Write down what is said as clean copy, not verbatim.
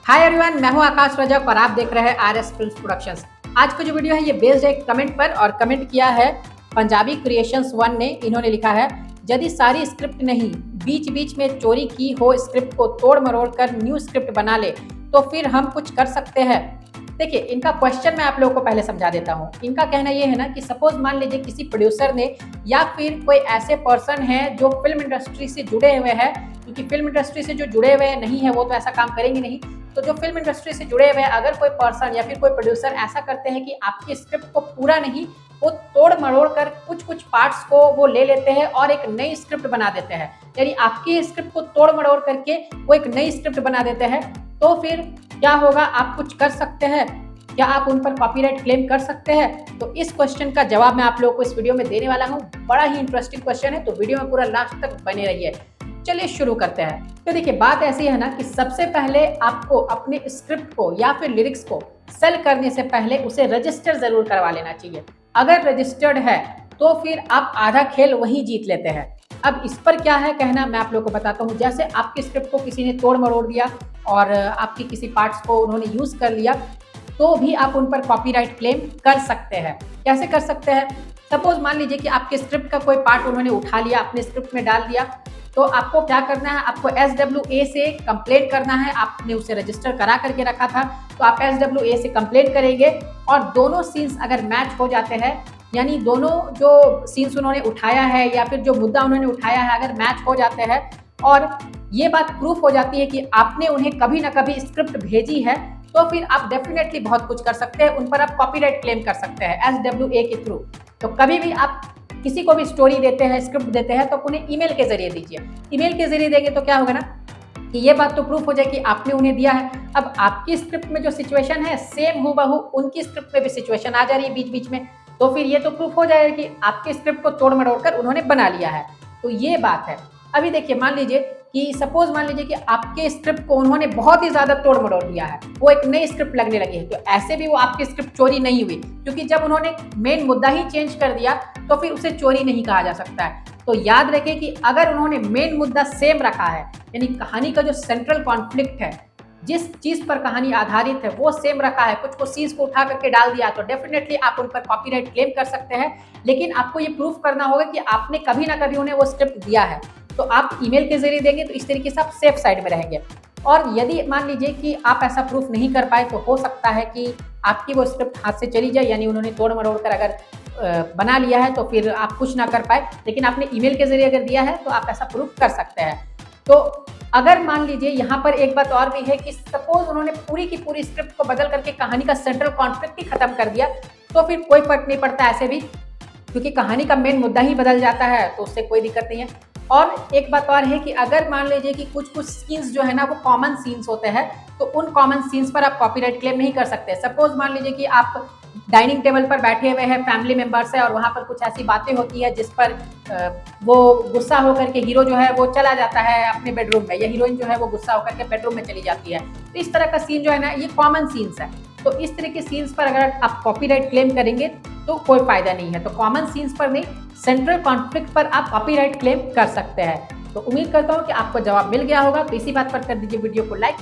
Hi everyone, मैं हूं आकाश रजक और आप देख रहे हैं आरएस फिल्म्स प्रोडक्शंस। आज का जो वीडियो है ये बेस्ड है एक कमेंट पर और कमेंट किया है पंजाबी क्रिएशंस 1 ने। इन्होंने लिखा है, यदि सारी स्क्रिप्ट नहीं बीच बीच में चोरी की हो, स्क्रिप्ट को तोड़ मरोड़ कर न्यू स्क्रिप्ट बना ले तो फिर हम कुछ कर सकते हैं। देखिए, इनका क्वेश्चन मैं आप लोगों को पहले समझा देता हूँ। इनका कहना ये है ना कि सपोज मान लीजिए किसी प्रोड्यूसर ने या फिर कोई ऐसे पर्सन है जो फिल्म इंडस्ट्री से जुड़े हुए हैं, क्योंकि फिल्म इंडस्ट्री से जो जुड़े हुए नहीं है वो तो ऐसा काम करेंगे नहीं। तो जो फिल्म इंडस्ट्री से जुड़े हुए अगर कोई पर्सन या फिर कोई प्रोड्यूसर ऐसा करते हैं कि आपकी स्क्रिप्ट को पूरा नहीं, वो तोड़ मरोड़ कर कुछ कुछ पार्ट्स को वो ले लेते हैं और एक नई स्क्रिप्ट बना देते हैं, यानी आपकी स्क्रिप्ट को तोड़ मरोड़ करके वो एक नई स्क्रिप्ट बना देते हैं, तो फिर क्या होगा? आप कुछ कर सकते हैं क्या? आप उन पर कॉपीराइट क्लेम कर सकते हैं? तो इस क्वेश्चन का जवाब मैं आप लोगों को इस वीडियो में देने वाला हूँ। बड़ा ही इंटरेस्टिंग क्वेश्चन है, तो वीडियो में पूरा लास्ट तक बने रहिए। चलिए शुरू करते हैं। तो देखिए, बात ऐसी है ना कि सबसे पहले आपको अपने स्क्रिप्ट को या फिर लिरिक्स को सेल करने से पहले उसे रजिस्टर जरूर करवा लेना चाहिए। अगर रजिस्टर्ड है तो फिर आप आधा खेल वहीं जीत लेते हैं। अब इस पर क्या है कहना, मैं आप लोगों को बताता हूँ। जैसे आपकी स्क्रिप्ट को किसी ने तोड़ मरोड़ दिया और आपकी किसी पार्ट्स को उन्होंने यूज कर लिया, तो भी आप उन पर कॉपीराइट क्लेम कर सकते हैं। कैसे कर सकते हैं? सपोज मान लीजिए कि आपके स्क्रिप्ट का कोई पार्ट उन्होंने उठा लिया, अपने स्क्रिप्ट में डाल दिया, तो आपको क्या करना है? आपको SWA से कंप्लेंट करना है। आपने उसे रजिस्टर करा करके रखा था, तो आप SWA से कंप्लेंट करेंगे और दोनों सीन्स अगर मैच हो जाते हैं, यानी दोनों जो सीन्स उन्होंने उठाया है या फिर जो मुद्दा उन्होंने उठाया है अगर मैच हो जाते हैं और ये बात प्रूफ हो जाती है कि आपने उन्हें कभी ना कभी स्क्रिप्ट भेजी है, तो फिर आप डेफिनेटली बहुत कुछ कर सकते हैं। उन पर आप कॉपीराइट क्लेम कर सकते हैं SWA के थ्रू। तो कभी भी आप किसी को भी स्टोरी देते हैं, स्क्रिप्ट देते हैं, तो उन्हें ईमेल के जरिए दीजिए। ईमेल के जरिए देंगे तो क्या होगा ना कि ये बात तो प्रूफ हो जाए कि आपने उन्हें दिया है। अब आपकी स्क्रिप्ट में जो सिचुएशन है सेम हूबहू उनकी स्क्रिप्ट में भी सिचुएशन आ जा रही है बीच बीच में, तो फिर ये तो प्रूफ हो जाएगा कि आपके स्क्रिप्ट को तोड़ मरोड़ कर उन्होंने बना लिया है। तो ये बात है। अभी देखिए, मान लीजिए कि सपोज मान लीजिए कि आपके स्क्रिप्ट को उन्होंने बहुत ही ज्यादा तोड़ मरोड़ दिया है, वो एक नई स्क्रिप्ट लगने लगी है, तो ऐसे भी वो आपकी स्क्रिप्ट चोरी नहीं हुई, क्योंकि जब उन्होंने मेन मुद्दा ही चेंज कर दिया तो फिर उसे चोरी नहीं कहा जा सकता है। तो याद रखें कि अगर उन्होंने मेन मुद्दा सेम रखा है, यानी कहानी का जो सेंट्रल कॉन्फ्लिक्ट है, जिस चीज पर कहानी आधारित है वो सेम रखा है, कुछ सीन्स को उठा करके डाल दिया, तो डेफिनेटली आप उन पर कॉपीराइट क्लेम कर सकते हैं। लेकिन आपको ये प्रूफ करना होगा कि आपने कभी ना कभी उन्हें वो स्क्रिप्ट दिया है। तो आप ईमेल के जरिए देंगे तो इस तरीके से आप सेफ साइड में रहेंगे। और यदि मान लीजिए कि आप ऐसा प्रूफ नहीं कर पाए, तो हो सकता है कि आपकी वो स्क्रिप्ट हाथ से चली जाए, यानी उन्होंने तोड़ मरोड़ कर अगर बना लिया है तो फिर आप कुछ ना कर पाए। लेकिन आपने ईमेल के जरिए अगर दिया है तो आप ऐसा प्रूफ कर सकते हैं। तो अगर मान लीजिए यहाँ पर एक बात और भी है कि सपोज उन्होंने पूरी की पूरी स्क्रिप्ट को बदल करके कहानी का सेंट्रल कॉन्फ्लिक्ट ही खत्म कर दिया, तो फिर कोई फर्क नहीं पड़ता ऐसे भी, क्योंकि कहानी का मेन मुद्दा ही बदल जाता है, तो उससे कोई दिक्कत नहीं है। और एक बात और है कि अगर मान लीजिए कि कुछ कुछ सीन्स जो है ना वो कॉमन सीन्स होते हैं, तो उन कॉमन सीन्स पर आप कॉपीराइट क्लेम नहीं कर सकते। सपोज मान लीजिए कि आप डाइनिंग टेबल पर बैठे हुए हैं, फैमिली मेंबर्स है, और वहाँ पर कुछ ऐसी बातें होती है जिस पर वो गुस्सा होकर के हीरो जो है वो चला जाता है अपने बेडरूम में, या हीरोइन जो है वो गुस्सा होकर के बेडरूम में चली जाती है। तो इस तरह का सीन जो है ना ये कॉमन सीन्स है। तो इस तरह के सीन्स पर अगर आप कॉपीराइट क्लेम करेंगे तो कोई फायदा नहीं है। तो कॉमन सीन्स पर नहीं, सेंट्रल कॉन्फ्लिक्ट पर आप कॉपीराइट क्लेम कर सकते हैं। तो उम्मीद करता हूँ कि आपको जवाब मिल गया होगा। तो इसी बात पर कर दीजिए वीडियो को लाइक,